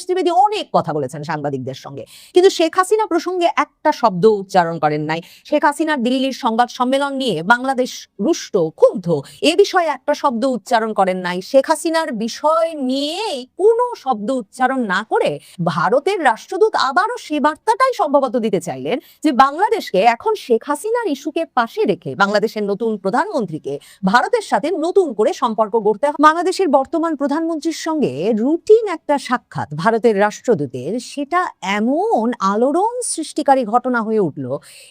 ত্রিবেদী অনেক কথা বলেছেন সাংবাদিকদের সঙ্গে, কিন্তু শেখ হাসিনা প্রসঙ্গে একটা শব্দ উচ্চারণ করেন নাই। শেখ হাসিনার দিল্লির সংবাদ সম্মেলন নিয়ে বাংলাদেশ রুষ্ট, ক্ষুব্ধ, এ বিষয়ে একটা শব্দ উচ্চারণ করেন নাই। শেখ হাসিনার বিষয় নিয়ে কোনো শব্দ উচ্চারণ না করে ভারতের রাষ্ট্রদূত আবারও সে বার্তাটাই সম্ভবত দিতে চাইলেন যে বাংলাদেশকে এখন শেখ হাসিনার ইস্যুকে পাশে রেখে বাংলাদেশের নতুন প্রধানমন্ত্রীকে ভারতের সাথে নতুন করে সম্পর্ক গড়তে হবে। বাংলাদেশের বর্তমান প্রধানমন্ত্রীর সঙ্গে রুটিন একটা সাক্ষাৎ ভারতের রাষ্ট্রদূতের, সেটা এমন আলোড়ন সৃষ্টিকারী ঘটনা হয়ে উঠল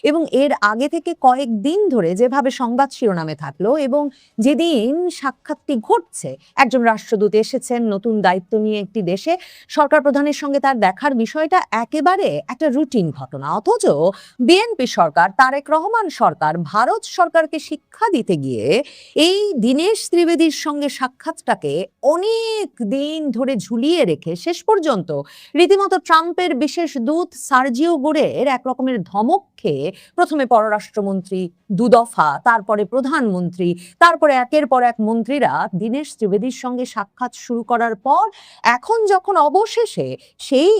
এবং এর আগে থেকে কয়েকদিন ধরে যেভাবে সংবাদ শিরোনামে থাকলো এবং যেদিন সাক্ষাৎটি ঘটছে, একজন রাষ্ট্রদূত এসেছেন নতুন দায়িত্ব নিয়ে একটি দেশে, সরকার প্রধানের সঙ্গে তার দেখার বিষয়টা একেবারে একটা রুটিন ঘটনা। অথচ বিএনপি সরকার, তারেক রহমান সরকার ভারত সরকারকে শিক্ষা দিতে গিয়ে এই দীনেশ ত্রিবেদীর সঙ্গে সাক্ষাৎটাকে অনেক দিন ধরে ঝুলিয়ে রেখে শেষ পর্যন্ত রীতিমতো ট্রাম্পের বিশেষ দূত সার্জিও গোরের এক রকমের ধমক খেয়ে প্রথমে পররাষ্ট্রমন্ত্রী, দুদফা, তারপরে প্রধানমন্ত্রী, তারপরে একের পর এক মন্ত্রীরা দীনেশ ত্রিবেদীর সঙ্গে সাক্ষাৎ শুরু করার পর এখন যখন অবশেষে সেই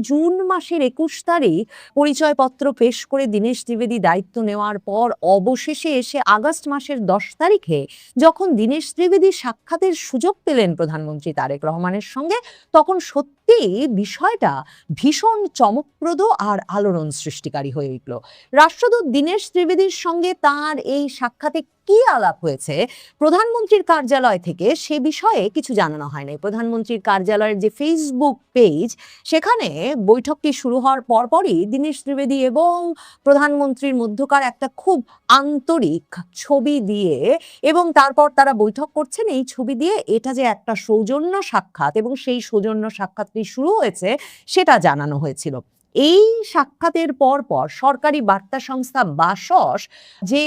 জুন মাসের 21 তারিখ পরিচয়পত্র পেশ করে দীনেশ ত্রিবেদী দায়িত্ব নেওয়ার পর অবশেষে এসে আগস্ট মাসের 10 তারিখে যখন দীনেশ ত্রিবেদী সাক্ষাতের সুযোগ পেলেন প্রধানমন্ত্রী তারেক রহমানের সঙ্গে, তখন সত্যি বিষয়টা ভীষণ চমকপ্রদ আর আলোড়ন সৃষ্টিকারী হয়ে উঠল। রাষ্ট্রদূত দীনেশ ত্রিবেদীর সঙ্গে তার এই সাক্ষাতে কি আলাপ হয়েছে প্রধানমন্ত্রীর কার্যালয় থেকে সে বিষয়ে কিছু জানানো হয়নি। প্রধানমন্ত্রীর কার্যালয়ের যে ফেসবুক পেজ, সেখানে বৈঠকটি শুরু হওয়ার পরপরই দীনেশ ত্রিবেদী এবং প্রধানমন্ত্রীর মধ্যকার একটা খুব আন্তরিক ছবি দিয়ে এবং তারপর তারা বৈঠক করছেন এই ছবি দিয়ে এটা যে একটা সৌজন্য সাক্ষাৎ এবং সেই সৌজন্য সাক্ষাৎটি শুরু হয়েছে সেটা জানানো হয়েছিল। এই সাক্ষাতের পর সরকারি বার্তা সংস্থা বাসস যে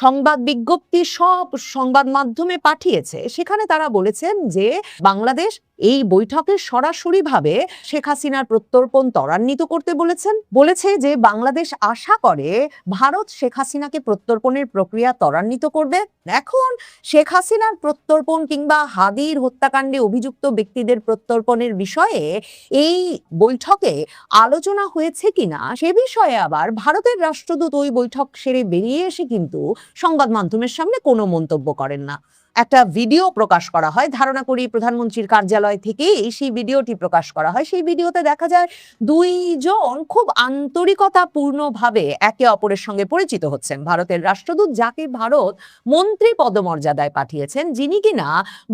সংবাদ বিজ্ঞপ্তি সব সংবাদ মাধ্যমে পাঠিয়েছে, সেখানে তারা বলেছেন যে বাংলাদেশ এই বৈঠকে সরাসরিভাবে শেখ হাসিনার প্রত্যর্পণ ত্বরান্বিত করতে বলেছে যে বাংলাদেশ আশা করে ভারত শেখ হাসিনাকে প্রত্যর্পণের প্রক্রিয়া ত্বরান্বিত করবে। এখন শেখ হাসিনার প্রত্যর্পণ কিংবা হাদির হত্যাকাণ্ডে অভিযুক্ত ব্যক্তিদের প্রত্যর্পণের বিষয়ে এই বৈঠকে আলোচনা হয়েছে কিনা সে বিষয়ে আবার ভারতের রাষ্ট্রদূত ওই বৈঠক সেরে বেরিয়ে এসে কিন্তু সংবাদ মাধ্যমের সামনে কোনো মন্তব্য করেন না। একটা ভিডিও প্রকাশ করা হয়, ধারণা করি প্রধানমন্ত্রীর কার্যালয় থেকেই সেই ভিডিওটি প্রকাশ করা হয়। সেই ভিডিওতে দেখা যায় দুইজন খুব আন্তরিকতাপূর্ণভাবে একে অপরের সঙ্গে পরিচিত হচ্ছেন। ভারতের রাষ্ট্রদূত, যাকে ভারত মন্ত্রী পদমর্যাদায় পাঠিয়েছেন, যিনি কিনা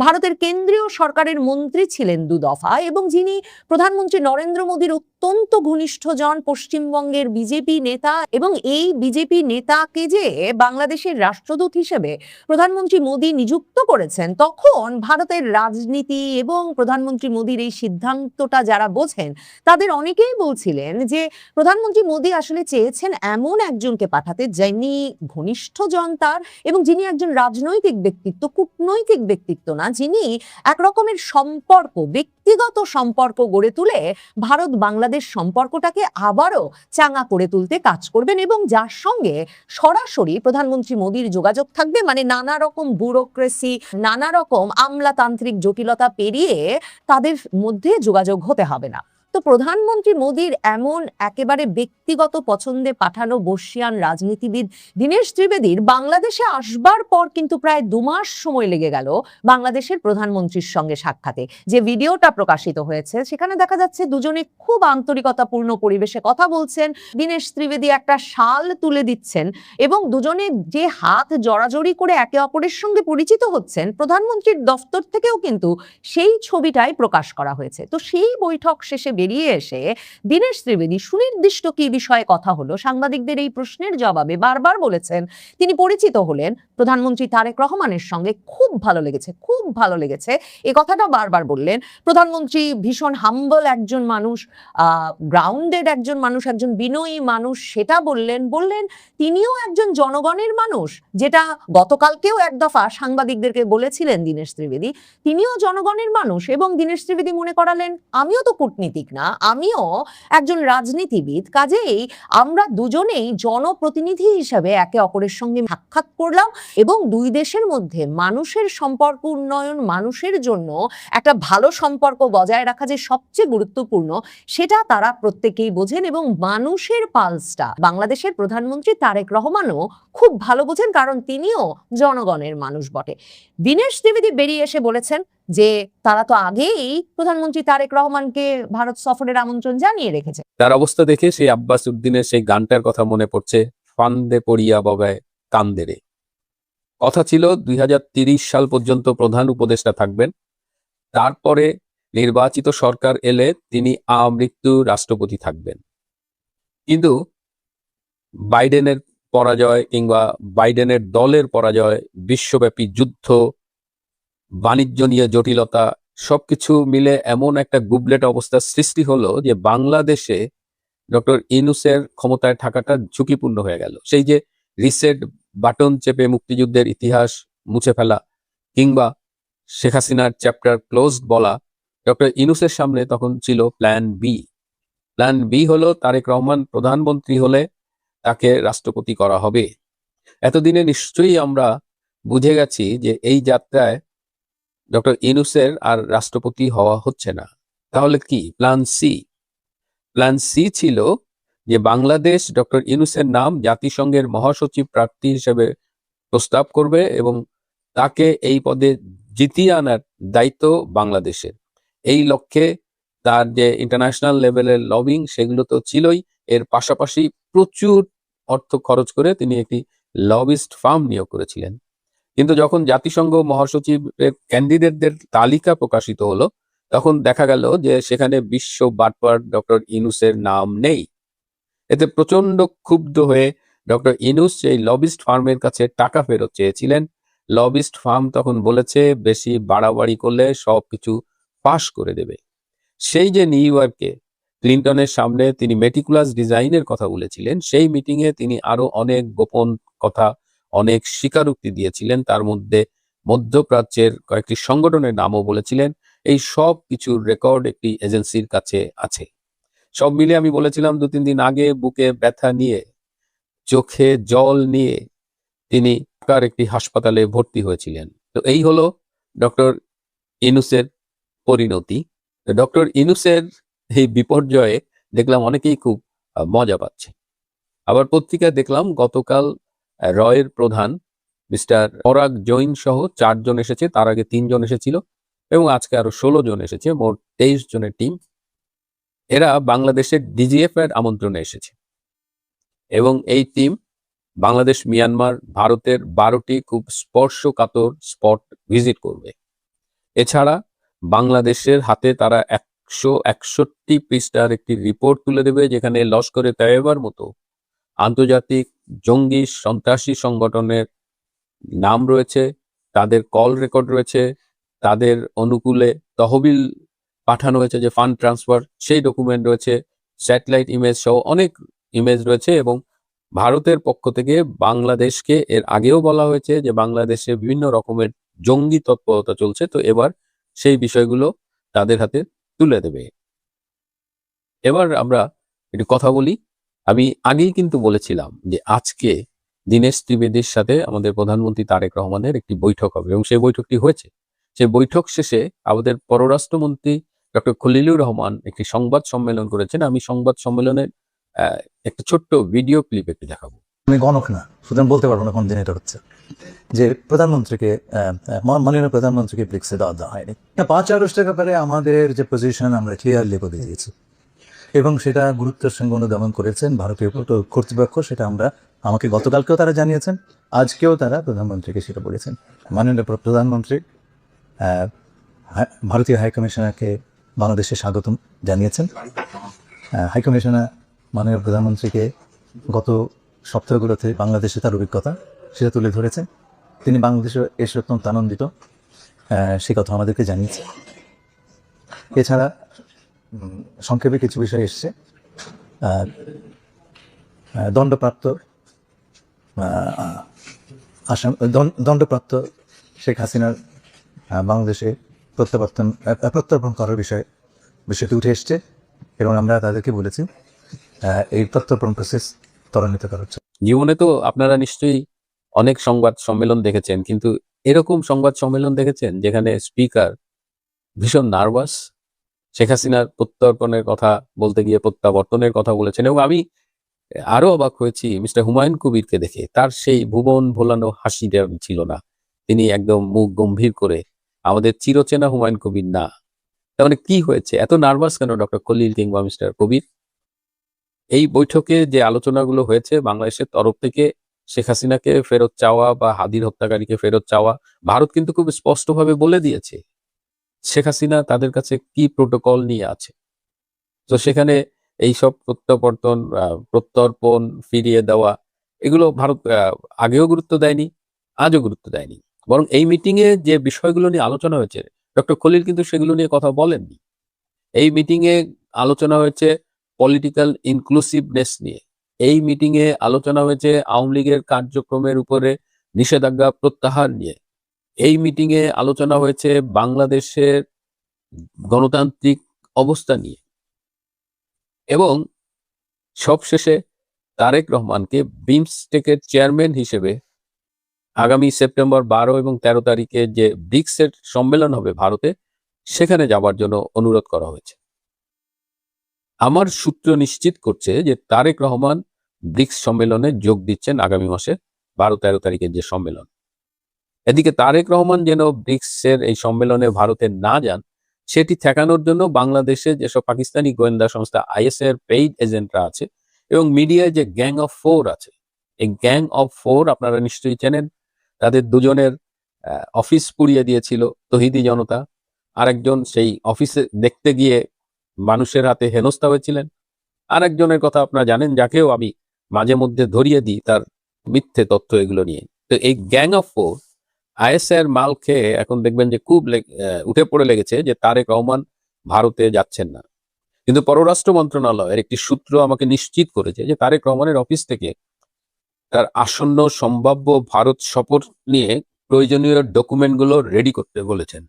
ভারতের কেন্দ্রীয় সরকারের মন্ত্রী ছিলেন দুদফা এবং যিনি প্রধানমন্ত্রী নরেন্দ্র মোদীর অত্যন্ত ঘনিষ্ঠজন, পশ্চিমবঙ্গের বিজেপি নেতা, এবং এই বিজেপি নেতাকে যে বাংলাদেশের রাষ্ট্রদূত হিসেবে প্রধানমন্ত্রী মোদী নিযুক্ত করেছেন, তখন ভারতের রাজনীতি এবং প্রধানমন্ত্রী মোদীর এই সিদ্ধান্তটা যারা বোঝেন তাদের অনেকেই বলছিলেন যে প্রধানমন্ত্রী মোদী আসলে চেয়েছেন এমন একজনকে পাঠাতে যিনি ঘনিষ্ঠজন তার এবং যিনি একজন রাজনৈতিক ব্যক্তিত্ব, কূটনৈতিক ব্যক্তিত্ব না, যিনি এক রকমের সম্পর্ক, ব্যক্তিগত সম্পর্ক গড়ে তুলে ভারত বাংলাদেশ সম্পর্কটাকে আবারও চাঙা করে তুলতে কাজ করবেন এবং যার সঙ্গে সরাসরি প্রধানমন্ত্রী মোদীর যোগাযোগ থাকবে। মানে নানা রকম ব্যুরোক্রেসি, নানা রকম আমলাতান্ত্রিক জটিলতা পেরিয়ে তাদের মধ্যে যোগাযোগ হতে হবে না। তো প্রধানমন্ত্রী মোদীর এমন একেবারে ব্যক্তিগত পছন্দে পাঠানো বর্ষিয়ান রাজনীতিবিদ দীনেশ ত্রিবেদীর বাংলাদেশে আসবার পর কিন্তু প্রায় 2 মাস সময় লেগে গেল বাংলাদেশের প্রধানমন্ত্রীর সঙ্গে সাক্ষাতে। যে ভিডিওটা প্রকাশিত হয়েছে সেখানে দেখা যাচ্ছে দুজনে খুব আন্তরিকতাপূর্ণ পরিবেশে কথা বলছেন। দীনেশ ত্রিবেদী একটা শাল তুলে দিচ্ছেন এবং দুজনে যে হাত জড়াজড়ি করে একে অপরের সঙ্গে পরিচিত হচ্ছেন, প্রধানমন্ত্রীর দফতর থেকেও কিন্তু সেই ছবিটাই প্রকাশ করা হয়েছে। তো সেই বৈঠক শেষে বেরিয়ে এসে দীনেশ ত্রিবেদী সুনির্দিষ্ট কি বিষয়ে কথা হলো সাংবাদিকদের এই প্রশ্নের জবাবে বারবার বলেছেন তিনি পরিচিত হলেন প্রধানমন্ত্রী তারেক রহমানের সঙ্গে, খুব ভালো লেগেছে, খুব ভালো লেগেছে, এই কথাটা বারবার বললেন। প্রধানমন্ত্রী ভীষণ হাম্বল একজন মানুষ, গ্রাউন্ডেড একজন মানুষ, একজন বিনয়ী মানুষ, সেটা বললেন তিনিও একজন জনগণের মানুষ, যেটা গতকালকেও এক দফা সাংবাদিকদেরকে বলেছিলেন দীনেশ ত্রিবেদী, তিনিও জনগণের মানুষ। এবং দীনেশ ত্রিবেদী মনে করালেন আমিও তো কূটনীতিক না, আমিও একজন রাজনীতিবিদ, কাজেই আমরা দুজনেই জনপ্রতিনিধি হিসাবে একে অপরের সঙ্গে সাক্ষাৎ করলাম এবং দুই দেশের মধ্যে মানুষের সম্পর্ক উন্নয়ন, মানুষের জন্য একটা ভালো সম্পর্ক বজায় রাখা যে সবচেয়ে গুরুত্বপূর্ণ সেটা তারা প্রত্যেকেই বোঝেন এবং মানুষের পালসটা বাংলাদেশের প্রধানমন্ত্রী তারেক রহমানও খুব ভালো বোঝেন, কারণ তিনিও জনগণের মানুষ বটে। দীনেশ ত্রিবেদী বেরিয়ে এসে বলেছেন যে তারা তো আগেই প্রধানমন্ত্রী তারেক রহমানকে ভারত সফরের আমন্ত্রণ জানিয়ে রেখেছে। তার অবস্থা দেখে সেই আব্বাস উদ্দিনের সেই গানটার কথা মনে পড়ছে, ফান্দে পড়িয়া বগায় কান্দে রে। কথা ছিল 2030 সাল পর্যন্ত প্রধান উপদেষ্টা থাকবেন, তারপরে নির্বাচিত সরকার এলে তিনি আমৃত্যু রাষ্ট্রপতি থাকবেন। কিন্তু বাইডেনের পরাজয় কিংবা বাইডেনের দলের পরাজয়, বিশ্বব্যাপী যুদ্ধ, বাণিজ্য নিয়ে জটিলতা, সবকিছু মিলে এমন একটা গুবলেট অবস্থার সৃষ্টি হলো যে বাংলাদেশে ডক্টর ইউনূসের ক্ষমতায় থাকাটা ঝুঁকিপূর্ণ হয়ে গেল। সেই যে রিসেট বাটন চেপে মুক্তিযুদ্ধের ইতিহাস মুছে ফেলা কিংবা শেখ হাসিনার চ্যাপ্টার ক্লোজ বলা, ডক্টর ইউনূসের সামনে তখন ছিল প্ল্যান বি। প্ল্যান বি হলো তারেক রহমান প্রধানমন্ত্রী হলে তাকে রাষ্ট্রপতি করা হবে। এতদিনে নিশ্চয়ই আমরা বুঝে গেছি যে এই যাত্রায় ডক্টর ইউনূসের আর রাষ্ট্রপতি হওয়া হচ্ছে না। তাহলে কি প্ল্যান সি? প্ল্যান সি ছিল যে বাংলাদেশ ডক্টর ইউনূসের নাম জাতিসংঘের মহাসচিব প্রার্থী হিসেবে প্রস্তাব করবে এবং তাকে এই পদে জিতিয়ে আনার দায়িত্ব বাংলাদেশের। এই লক্ষ্যে তার যে ইন্টারন্যাশনাল লেভেলের লবিং সেগুলো তো ছিলই, এর পাশাপাশি প্রচুর অর্থ খরচ করে তিনি একটি লবিস্ট ফার্ম নিয়োগ করেছিলেন। কিন্তু যখন জাতিসংঘ মহাসচিবের ক্যান্ডিডেটদের তালিকা প্রকাশিত হলো তখন দেখা গেল যে সেখানে বিশ্ব বাটপার ডক্টর ইউনূসের নাম নেই। এতে প্রচন্ড ক্ষুব্ধ হয়ে ডক্টর ইউনূস সেই লবিস্ট ফার্মের কাছে টাকা ফেরত চেয়েছিলেন। লবিস্ট ফার্ম তখন বলেছে বেশি বাড়াবাড়ি করলে সবকিছু পাশ করে দেবে। সেই যে নিউ ইয়র্কে ক্লিন্টনের সামনে তিনি মেটিকুলাস ডিজাইনের কথা বলেছিলেন, সেই মিটিংয়ে তিনি আরো অনেক গোপন কথা, অনেক স্বীকারোক্তি দিয়েছিলেন, তার মধ্যে মধ্যপ্রাচ্যের কয়েকটি সংগঠনের নামও বলেছিলেন। এই সব কিছুর রেকর্ড একটি এজেন্সির কাছে আছে। সব মিলে আমি বলেছিলাম 2-3 দিন আগে বুকে ব্যথা নিয়ে, চোখে জল নিয়ে তিনি ঢাকার একটি হাসপাতালে ভর্তি হয়েছিলেন। তো এই হলো ডক্টর ইউনূসের পরিণতি। ডক্টর ইউনূসের এই বিপর্যয়ে দেখলাম অনেকেই খুব মজা পাচ্ছে। আবার পত্রিকায় দেখলাম গতকাল রয়ের প্রধান মিস্টার পরাগ জৈন সহ 4 জন এসেছে, তার আগে 3 জন এসেছিল এবং আজকে আরো 16 জন এসেছে, মোট 23 জনের টিম। এরা বাংলাদেশের ডিজিএফ এর আমন্ত্রণে এসেছে এবং এই টিম বাংলাদেশ, মিয়ানমার, ভারতের 12টি খুব স্পর্শকাতর স্পট ভিজিট করবে। এছাড়া বাংলাদেশের হাতে তারা 161 পৃষ্ঠার একটি রিপোর্ট তুলে দেবে যেখানে লস্করে তৈয়বার মতো আন্তর্জাতিক জঙ্গি সন্ত্রাসী সংগঠনের নাম রয়েছে, তাদের কল রেকর্ড রয়েছে, তাদের অনুকূলে তহবিল পাঠানো হয়েছে যে ফান্ড ট্রান্সফার, সেই ডকুমেন্ট রয়েছে, স্যাটেলাইট ইমেজ সহ অনেক ইমেজ রয়েছে। এবং ভারতের পক্ষ থেকে বাংলাদেশকে এর আগেও বলা হয়েছে যে বাংলাদেশে বিভিন্ন রকমের জঙ্গি তৎপরতা চলছে, তো এবার সেই বিষয়গুলো তাদের হাতে তুলে দেবে। এবার আমরা একটু কথা বলি। আমি আগেই কিন্তু বলেছিলাম যে আজকে দীনেশ ত্রিবেদীর সাথে আমাদের প্রধানমন্ত্রী তারেক রহমানের একটি বৈঠক হবে এবং সেই বৈঠকটি হয়েছে। সেই বৈঠক শেষে আমাদের পররাষ্ট্রমন্ত্রী ডক্টর খলিলুর রহমান একটি সংবাদ সম্মেলন করেছেন। আমি সংবাদ সম্মেলনের একটা ছোট্ট ভিডিও ক্লিপ একটু দেখাবো। আমি গণক না, সুতরাং বলতে পারবো না কোন দিন এটা হচ্ছে যে প্রধানমন্ত্রীকে মাননীয় প্রধানমন্ত্রীকে ব্রিক্সে দেওয়া হয়নি। 5 আগস্টের ব্যাপারে আমাদের যে পজিশন আমরা ক্লিয়ারলি বলে দিয়েছি এবং সেটা গুরুত্বের সঙ্গে অনুধাবন করেছেন ভারতীয় কর্তৃপক্ষ। সেটা আমাকে গতকালকেও তারা জানিয়েছেন, আজকেও তারা প্রধানমন্ত্রীকে সেটা বলেছেন। মাননীয় প্রধানমন্ত্রী ভারতীয় হাইকমিশনারকে বাংলাদেশে স্বাগতম জানিয়েছেন। হাইকমিশনার মাননীয় প্রধানমন্ত্রীকে গত সপ্তাহগুলোতে বাংলাদেশে তার অভিজ্ঞতা সেটা তুলে ধরেছেন। তিনি বাংলাদেশে এসে অত্যন্ত আনন্দিত, সে কথা আমাদেরকে জানিয়েছে। এছাড়া সংক্ষেপে কিছু বিষয় এসছে। দণ্ডপ্রাপ্ত শেখ হাসিনার বাংলাদেশে প্রত্যার্পণ করার বিষয়টি উঠে এসছে। এবং আমরা তাদেরকে বলেছি এই প্রত্যর্পণ প্রসেস ত্বরান্বিত করার জন্য। জীবনে তো আপনারা নিশ্চয়ই অনেক সংবাদ সম্মেলন দেখেছেন, কিন্তু এরকম সংবাদ সম্মেলন দেখেছেন যেখানে স্পিকার ভীষণ নার্ভাস, শেখ হাসিনার প্রত্যর্পণের কথা বলতে গিয়ে প্রত্যাবর্তনের কথা বলেছেন। এবং আমি আরো অবাক হয়েছি মিস্টার হুমায়ুন কবিরকে দেখে, তার সেই ভুবন ভোলানো হাসিটা ছিল না, তিনি একদম মুখ গম্ভীর করে, আমাদের চিরচেনা হুমায়ুন কবির না। তার মানে কি হয়েছে, এত নার্ভাস কেন ডক্টর খলিল কিংবা মিস্টার কবির? এই বৈঠকে যে আলোচনাগুলো হয়েছে বাংলাদেশের তরফ থেকে শেখ হাসিনাকে ফেরত চাওয়া বা হাদির হত্যাকারীকে ফেরত চাওয়া, ভারত কিন্তু খুব স্পষ্টভাবে বলে দিয়েছে শেখ হাসিনা তাদের কাছে কি প্রোটোকল নিয়ে আছে। তো সেখানে এইসব প্রত্যর্পণ ফিরিয়ে দেওয়া, এগুলো ভারত আগেও গুরুত্ব দেয়নি, আজও গুরুত্ব দেয়নি। বরং এই মিটিং এ যে বিষয়গুলো নিয়ে আলোচনা হয়েছে, ডক্টর খলিল কিন্তু সেগুলো নিয়ে কথা বলেননি। এই মিটিং এ আলোচনা হয়েছে পলিটিক্যাল ইনক্লুসিভনেস নিয়ে। এই মিটিং এ আলোচনা হয়েছে আওয়ামী লীগের কার্যক্রমের উপরে নিষেধাজ্ঞা প্রত্যাহার নিয়ে। এই মিটিং এ আলোচনা হয়েছে বাংলাদেশের গণতান্ত্রিক অবস্থা নিয়ে। এবং সবশেষে তারেক রহমানকে বিমস্টেকের চেয়ারম্যান হিসেবে আগামী সেপ্টেম্বর 12 এবং 13 তারিখে যে ব্রিক্সের সম্মেলন হবে ভারতে, সেখানে যাবার জন্য অনুরোধ করা হয়েছে। আমার সূত্র নিশ্চিত করছে যে তারেক রহমান ব্রিক্স সম্মেলনে যোগ দিচ্ছেন আগামী মাসে 12-13 তারিখের যে সম্মেলন। এদিকে তারেক রহমান যেন ব্রিক্সের এই সম্মেলনে ভারতে না যান, সেটি ঠেকানোর জন্য বাংলাদেশে যেসব পাকিস্তানি গোয়েন্দা সংস্থা আইএসআই এর পেইড এজেন্টরা আছে এবং মিডিয়ায় যে গ্যাং অফ 4 আছে, এই গ্যাং অফ 4 আপনারা নিশ্চয়ই চেনেন। তাদের দুজনের অফিস পুড়িয়ে দিয়েছিল তৌহিদি জনতা, আরেকজন সেই অফিসে দেখতে গিয়ে মানুষের হাতে হেনস্থা হয়েছিলেন। আরেকজনের কথা আপনারা জানেন, যাকেও আমি মাঝে মধ্যে ধরিয়ে দিই তার মিথ্যে তথ্য এগুলো নিয়ে। তো এই গ্যাং অফ 4 আইএসআই এর মাল খেয়ে এখন দেখবেন যে খুব উঠে পড়ে লেগেছে যে তারেক রহমান ভারতে যাচ্ছেন না। কিন্তু পররাষ্ট্র মন্ত্রণালয়ের একটি সূত্র আমাকে নিশ্চিত করেছে যে তারেক রহমানের অফিস থেকে তার আসন্ন সম্ভাব্য ভারত সফর নিয়ে প্রয়োজনীয় ডকুমেন্টগুলো রেডি করতে বলেছেন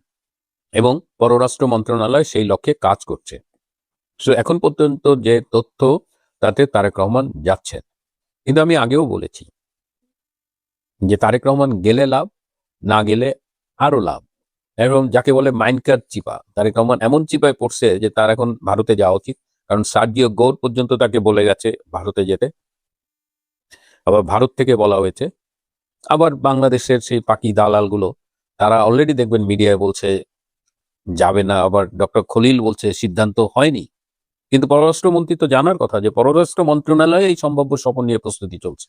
এবং পররাষ্ট্র মন্ত্রণালয় সেই লক্ষ্যে কাজ করছে। তো এখন পর্যন্ত যে তথ্য, তাতে তারেক রহমান যাচ্ছেন। কিন্তু আমি আগেও বলেছি যে তারেক রহমান গেলে লাভ, না গেলে আরো লাভ। এবং যাকে বলে মাইনকার চিপা, তারেক রহমান এমন চিপায় পড়ছে যে তার এখন ভারতে যাওয়া উচিত, কারণ সার্জিও গৌর পর্যন্ত তাকে বলে গেছে ভারতে যেতে। আবার ভারত থেকে বলা হয়েছে, আবার বাংলাদেশের সেই পাকি দালালগুলো তারা অলরেডি দেখবেন মিডিয়ায় বলছে যাবে না, আবার ডক্টর খলিল বলছে সিদ্ধান্ত হয়নি। কিন্তু পররাষ্ট্রমন্ত্রী তো জানার কথা যে পররাষ্ট্র মন্ত্রণালয়ে এই সম্ভাব্য সফর নিয়ে প্রস্তুতি চলছে।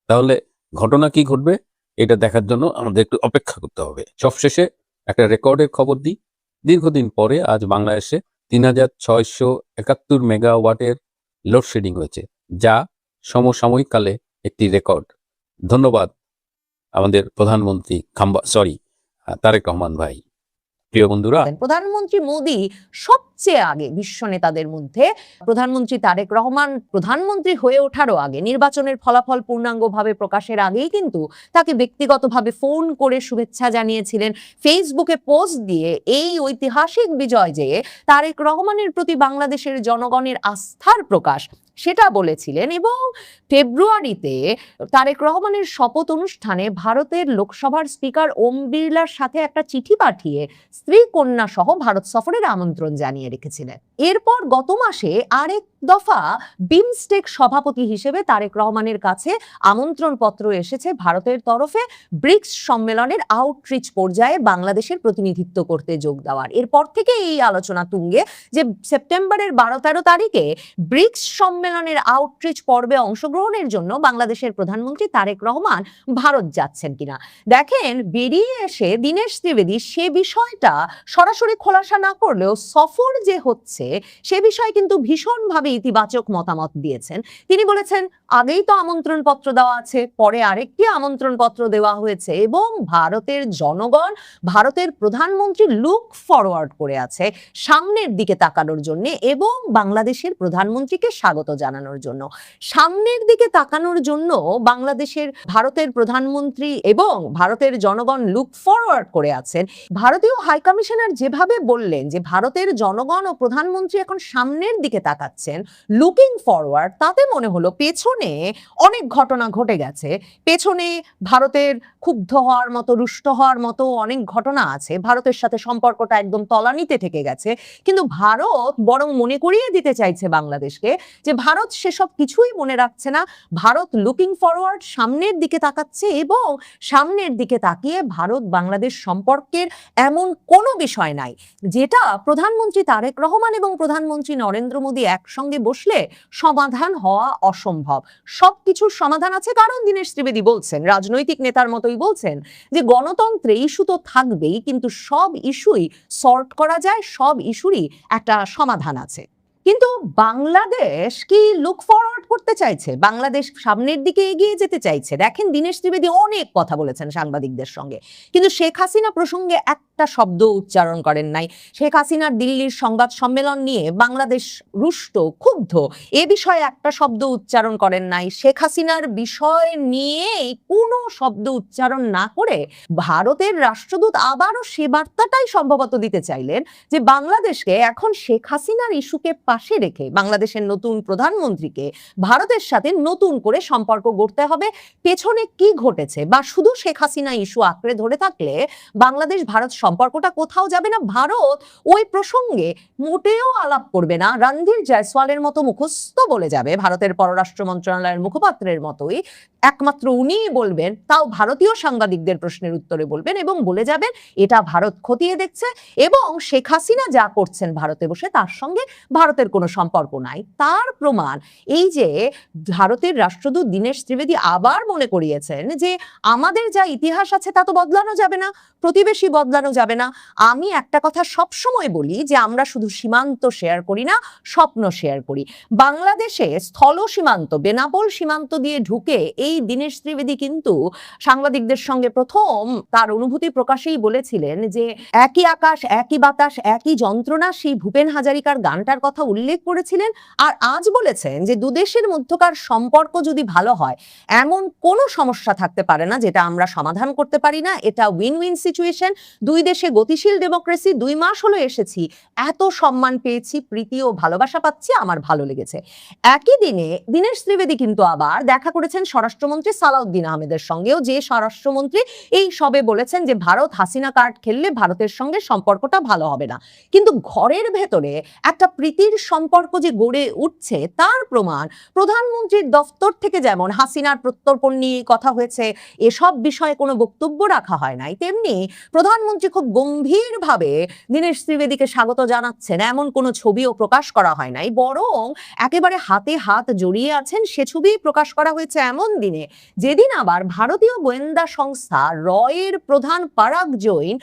তাহলে ঘটনা কি ঘটবে এটা দেখার জন্য আমাদের একটু অপেক্ষা করতে হবে। সবশেষে একটা রেকর্ডের খবর দিই। দীর্ঘদিন পরে আজ বাংলাদেশে 3671 মেগাওয়াটের লোডশেডিং হয়েছে, যা সমসাময়িক কালে একটি রেকর্ড। ধন্যবাদ আমাদের প্রধানমন্ত্রী তারেক রহমান ভাই। প্রিয় বন্ধুরা, প্রধানমন্ত্রী মোদী সবচেয়ে আগে বিশ্ব নেতাদের মধ্যে, প্রধানমন্ত্রী তারেক রহমান প্রধানমন্ত্রী হয়ে ওঠারও আগে, নির্বাচনের ফলাফল পূর্ণাঙ্গভাবে প্রকাশের আগেই কিন্তু তাকে ব্যক্তিগতভাবে ফোন করে শুভেচ্ছা জানিয়েছিলেন, ফেসবুকে পোস্ট দিয়ে এই ঐতিহাসিক বিজয় যে তারেক রহমানের প্রতি বাংলাদেশের জনগণের আস্থার প্রকাশ সেটা বলেছিলেন। এবং ফেব্রুয়ারিতে তারেক রহমানের শপথ অনুষ্ঠানে ভারতের লোকসভার স্পিকার ওম বিড়লার সাথে একটা চিঠি পাঠিয়ে স্ত্রী কন্যা সহ ভারত সফরের আমন্ত্রণ জানিয়ে রেখেছিলেন। এরপর গত মাসে আরেক দফা বিমস্টেক সভাপতি হিসেবে তারেক রহমানের কাছে আমন্ত্রণ পত্র এসেছে ভারতের তরফে ব্রিক্স সম্মেলনের আউটরিচ পর্যায়ে বাংলাদেশের প্রতিনিধিত্ব করতে যোগ দেওয়ার। এরপর থেকে এই আলোচনা তুঙ্গে যে সেপ্টেম্বরের 12-13 তারিখে ব্রিক্স সম্মেলনের আউটরিচ পর্বে অংশগ্রহণের জন্য বাংলাদেশের প্রধানমন্ত্রী তারেক রহমান ভারত যাচ্ছেন কিনা। দেখেন, বেরিয়ে এসে দীনেশ ত্রিবেদী সে বিষয়টা সরাসরি খোলাসা না করলেও সফর যে হচ্ছে সে বিষয়ে কিন্তু ভীষণভাবে ইতিবাচক মতামত দিয়েছেন। তিনি বলেছেন, আগেই তো আমন্ত্রণ পত্র দেওয়া আছে, পরে আরেকটি আমন্ত্রণ পত্র দেওয়া হয়েছে এবং ভারতের জনগণ, ভারতের প্রধানমন্ত্রী লুক ফরওয়ার্ড করে আছে সামনের দিকে তাকানোর জন্য এবং বাংলাদেশের প্রধানমন্ত্রীকে স্বাগত জানানোর জন্য। সামনের দিকে তাকানোর জন্য বাংলাদেশের ভারতের প্রধানমন্ত্রী এবং ভারতের জনগণ লুক ফরওয়ার্ড করে আছেন। ভারতীয় হাই কমিশনার যেভাবে বললেন যে ভারতের জনগণ ও প্রধানমন্ত্রী এখন সামনের দিকে তাকাচ্ছেন, লুকিং ফরওয়ার্ড, তাতে মনে হলো পেছনে অনেক ঘটনা ঘটে গেছে। পেছনে ভারতের ক্ষুব্ধ হওয়ার মতো, রুষ্ট হওয়ার মতো অনেক ঘটনা আছে। ভারতের সাথে সম্পর্কটা একদম তলানিতে থেকে গেছে, কিন্তু ভারত বরং মনে করিয়ে দিতে চাইছে বাংলাদেশকে যে ভারত সেসব কিছুই মনে রাখছে না। ভারত লুকিং ফরওয়ার্ড, সামনের দিকে তাকাচ্ছে এবং সামনের দিকে তাকিয়ে ভারত বাংলাদেশ সম্পর্কের এমন কোনো বিষয় নাই যেটা প্রধানমন্ত্রী তারেক রহমান এবং প্রধানমন্ত্রী নরেন্দ্র মোদী একসঙ্গে বসলে সমাধান হওয়া অসম্ভব। সবকিছুর সমাধান আছে, কারণ দীনেশ ত্রিবেদী বলছেন, রাজনৈতিক নেতার মতোই বলছেন, যে গণতন্ত্রে ইস্যু তো থাকবেই, কিন্তু সব ইস্যুই সর্ট করা যায়, সব ইস্যুরই একটা সমাধান আছে। কিন্তু বাংলাদেশ কি লুক ফরওয়ার্ড করতে চাইছে? বাংলাদেশ সামনের দিকে এগিয়ে যেতে চাইছে? দেখেন, দীনেশ ত্রিবেদী অনেক কথা বলেছেন সাংবাদিকদের সঙ্গে, কিন্তু শেখ হাসিনা প্রসঙ্গে একটা শব্দ উচ্চারণ করেন নাই। শেখ হাসিনার দিল্লির সংবাদ সম্মেলন নিয়ে বাংলাদেশ রুষ্ট, ক্ষুব্ধ, এ বিষয়ে একটা শব্দ উচ্চারণ করেন নাই। শেখ হাসিনার বিষয় নিয়ে কোনো শব্দ উচ্চারণ না করে ভারতের রাষ্ট্রদূত আবারও সে বার্তাটাই সম্ভবত দিতে চাইলেন যে বাংলাদেশকে এখন শেখ হাসিনার ইস্যুকে পাশে রেখে বাংলাদেশের নতুন প্রধানমন্ত্রীকে ভারতের সাথে নতুন করে সম্পর্ক গড়তে হবে। পেছনে কি ঘটেছে, বা শুধু শেখ হাসিনা ইস্যু আঁকড়ে ধরে থাকলে বাংলাদেশ ভারত সম্পর্কটা কোথাও যাবে না। ভারত ওই প্রসঙ্গে মোটেও আলাপ করবে না। রণধীর জয়সওয়ালের মতো মুখস্থ বলে যাবে, ভারতের পররাষ্ট্র মন্ত্রণালয়ের মুখপাত্রের মতোই একমাত্র উনিই বলবেন, তাও ভারতীয় সাংবাদিকদের প্রশ্নের উত্তরে বলবেন এবং বলে যাবেন এটা ভারত খতিয়ে দেখছে এবং শেখ হাসিনা যা করছেন ভারতে বসে তার সঙ্গে ভারতের কোনো সম্পর্ক নাই। তার প্রমাণ এই যে ভারতের রাষ্ট্রদূত দীনেশ ত্রিবেদী আবার মনে করিয়েছেন যে আমাদের যা ইতিহাস আছে তা তো বদলানো যাবে না, প্রতিবেশী বদলানো যাবে না। আমি একটা কথা সবসময় বলি যে আমরা শুধু সীমান্ত শেয়ার করি না, স্বপ্ন শেয়ার করি। বাংলাদেশে স্থল সীমান্ত, বেনাপোল সীমান্ত দিয়ে ঢুকে এই দীনেশ ত্রিবেদী কিন্তু সাংবাদিকদের সঙ্গে প্রথম তার অনুভূতি প্রকাশেই বলেছিলেন যে একই আকাশ, একই বাতাস, একই যন্ত্রণা, সেই ভূপেন হাজারিকার গানটার কথা উল্লেখ করেছিলেন। আর আজ বলেছেন যে দুদেশের মধ্যকার সম্পর্ক যদি ভালো হয়, এমন কোনো সমস্যা থাকতে পারে না যেটা আমরা সমাধান করতে পারি না। এটা উইন উইন সিচুয়েশন। দুই দেশে গতিশীল ডেমোক্রেসি, 2 মাস হলো এসেছি, এত সম্মান পেয়েছি, প্রীতি ও ভালোবাসা পাচ্ছি, আমার ভালো লেগেছে। একই দিনে দীনেশ ত্রিবেদী কিন্তু আবার দেখা করেছেন স্বরাষ্ট্রমন্ত্রী সালাউদ্দিন আহমেদের সঙ্গেও, যে স্বরাষ্ট্রমন্ত্রী এই সবে বলেছেন যে ভারত হাসিনা কার্ড খেললে ভারতের সঙ্গে সম্পর্কটা ভালো হবে না। কিন্তু ঘরের ভেতরে একটা প্রীতির সম্পর্ক যে গড়ে উঠছে তার প্রমাণ প্রধানমন্ত্রীর দফতর থেকে যেমন হাসিনার প্রত্যর্পণ নিয়ে কথা হয়েছে, এসব বিষয়ে কোনো বক্তব্য রাখা হয় নাই, তেমনি প্রধানমন্ত্রী খুব গম্ভীরভাবে দীনেশ ত্রিবেদীকে স্বাগত জানাচ্ছেন এমন কোনো ছবিও প্রকাশ করা হয় নাই, বরং একেবারে হাতে হাত জড়িয়ে আছেন সে ছবি প্রকাশ করা হয়েছে এমন দিনে যেদিন আবার ভারতীয় গোয়েন্দা সংস্থা রয়ের প্রধান পারাগ জৈন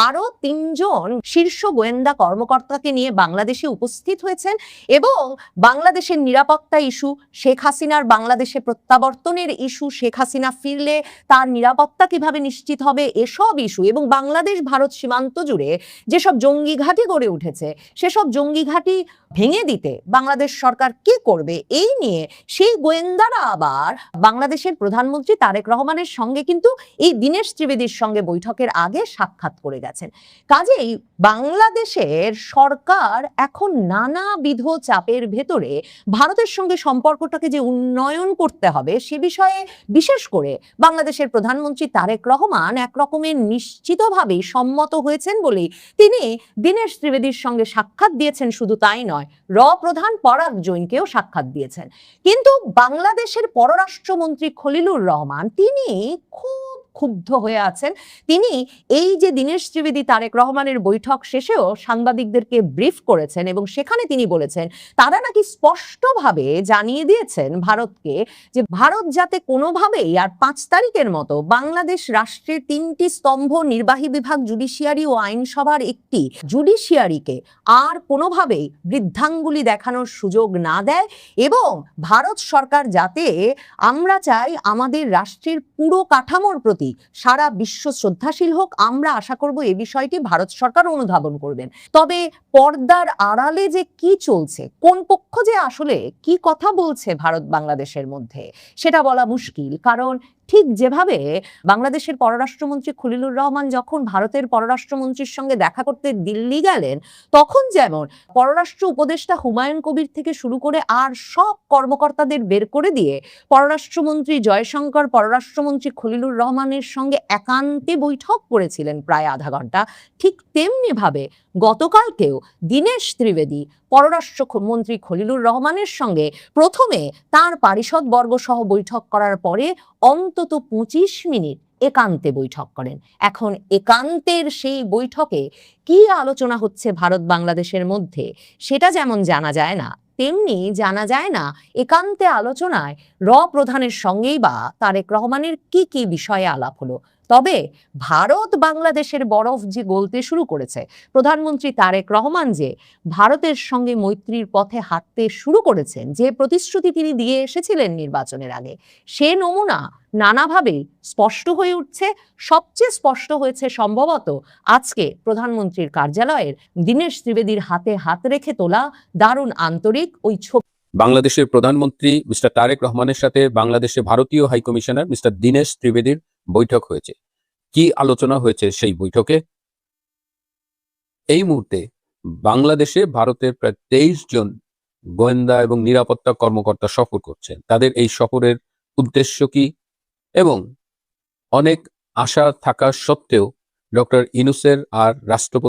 আরো 3 জন শীর্ষ গোয়েন্দা কর্মকর্তাকে নিয়ে বাংলাদেশে উপস্থিত হয়েছেন এবং বাংলাদেশের নিরাপত্তা ইস্যু, শেখ হাসিনার বাংলাদেশে প্রত্যাবর্তনের ইস্যু, শেখ হাসিনা ফিরলে তার নিরাপত্তা কিভাবে নিশ্চিত হবে, এসব ইস্যু এবং বাংলাদেশ ভারত সীমান্ত জুড়ে যেসব জঙ্গি ঘাঁটি গড়ে উঠেছে সেসব জঙ্গি ঘাঁটি ভেঙে দিতে বাংলাদেশ সরকার কি করবে, এই নিয়ে সেই গোয়েন্দারা আবার বাংলাদেশের প্রধানমন্ত্রী তারেক রহমানের সঙ্গে কিন্তু এই দীনেশ ত্রিবেদীর সঙ্গে বৈঠকের আগে সাক্ষাৎ করে গেছেন। কাজেই বাংলাদেশের সরকার এখন নানাবিধ চাপের ভেতরে ভারতের সঙ্গে সম্পর্কটাকে যে উন্নয়ন করতে হবে সে বিষয়ে বিশেষ করে বাংলাদেশের প্রধানমন্ত্রী তারেক রহমান এক রকমের নিশ্চিতভাবেই সম্মত হয়েছেন বলেই তিনি দীনেশ ত্রিবেদীর সঙ্গে সাক্ষাৎ দিয়েছেন। শুধু তাই নয়, প্রধান পরাগ জৈনকেও সাক্ষাৎ দিয়েছেন। কিন্তু বাংলাদেশের পররাষ্ট্রমন্ত্রী খলিলুর রহমান তিনি খুব ক্ষুব্ধ হয়ে আছেন। তিনি এই যে দীনেশ ত্রিবেদী তারেক রহমানের বৈঠক শেষেও সাংবাদিকদেরকে ব্রিফ করেছেন এবং সেখানে তিনি বলেছেন তারা নাকি স্পষ্টভাবে জানিয়ে দিয়েছেন ভারতকে যে ভারত যাতে কোনোভাবেই আর 5 তারিখের মতো বাংলাদেশ রাষ্ট্রের 3টি স্তম্ভ নির্বাহী বিভাগ, জুডিশিয়ারি ও আইনসভার একটি জুডিশিয়ারিকে আর কোনোভাবেই বৃদ্ধাঙ্গুলি দেখানোর সুযোগ না দেয় এবং ভারত সরকার যাতে, আমরা চাই আমাদের রাষ্ট্রের পুরো কাঠামোর প্রতি সারা বিশ্ব শ্রদ্ধাশীল হোক, আমরা আশা করব এই বিষয়টি ভারত সরকার অনুধাবন করবেন। তবে পর্দার আড়ালে যে কি চলছে, কোন পক্ষ যে আসলে কি কথা বলছে ভারত বাংলাদেশের মধ্যে, সেটা বলা মুশকিল। কারণ ঠিক যেভাবে বাংলাদেশের পররাষ্ট্রমন্ত্রী খলিলুর রহমান যখন ভারতের পররাষ্ট্রমন্ত্রীর সঙ্গে দেখা করতে দিল্লি গেলেন, তখন যেমন পররাষ্ট্র উপদেষ্টা হুমায়ুন কবির থেকে শুরু করে আর সব কর্মকর্তাদের বের করে দিয়ে পররাষ্ট্রমন্ত্রী জয়শঙ্কর পররাষ্ট্রমন্ত্রী খলিলুর রহমানের সঙ্গে একান্তে বৈঠক করেছিলেন প্রায় আধা ঘন্টা, ঠিক তেমনি ভাবে গতকালকেও দীনেশ ত্রিবেদী পররাষ্ট্রমন্ত্রী খলিলুর রহমানের সঙ্গে প্রথমে তার পারিষদ বর্গ সহ বৈঠক করার পরে অন্তত 25 মিনিট একান্তে বৈঠক করেন। এখন একান্তের সেই বৈঠকে কি আলোচনা হচ্ছে ভারত বাংলাদেশের মধ্যে সেটা যেমন জানা যায় না, তেমনি জানা যায় না একান্তে আলোচনায় প্রধানের সঙ্গেই বা তারেক রহমানের কি কি বিষয়ে আলাপ হলো। তবে ভারত বাংলাদেশের বরফ যে গলতে শুরু করেছে, প্রধানমন্ত্রী তারেক রহমান যে ভারতের সঙ্গে মৈত্রীর পথে হাঁটতে শুরু করেছেন, যে প্রতিশ্রুতি তিনি দিয়ে এসেছিলেন নির্বাচনের আগে, সে নমুনা নানাভাবে স্পষ্ট হয়ে উঠছে। সবচেয়ে স্পষ্ট হয়েছে সম্ভবত আজকে প্রধানমন্ত্রীর কার্যালয়ের দীনেশ ত্রিবেদীর হাতে হাত রেখে তোলা দারুণ আন্তরিক ওই ছবি। বাংলাদেশের প্রধানমন্ত্রী মিস্টার তারেক রহমানের সাথে বাংলাদেশে ভারতীয় হাই কমিশনার মিস্টার দীনেশ ত্রিবেদীর বৈঠক হয়েছে। কি আলোচনা হয়েছে সেই বৈঠকে? এই মুহূর্তে বাংলাদেশে ভারতের প্রায় 23 জন গোয়েন্দা এবং নিরাপত্তা কর্মকর্তা সফর করছেন। তাদের এই সফরের উদ্দেশ্য কি এবং অনেক আশা থাকা সত্ত্বেও ডক্টর ইউনূসের আর রাষ্ট্রপতি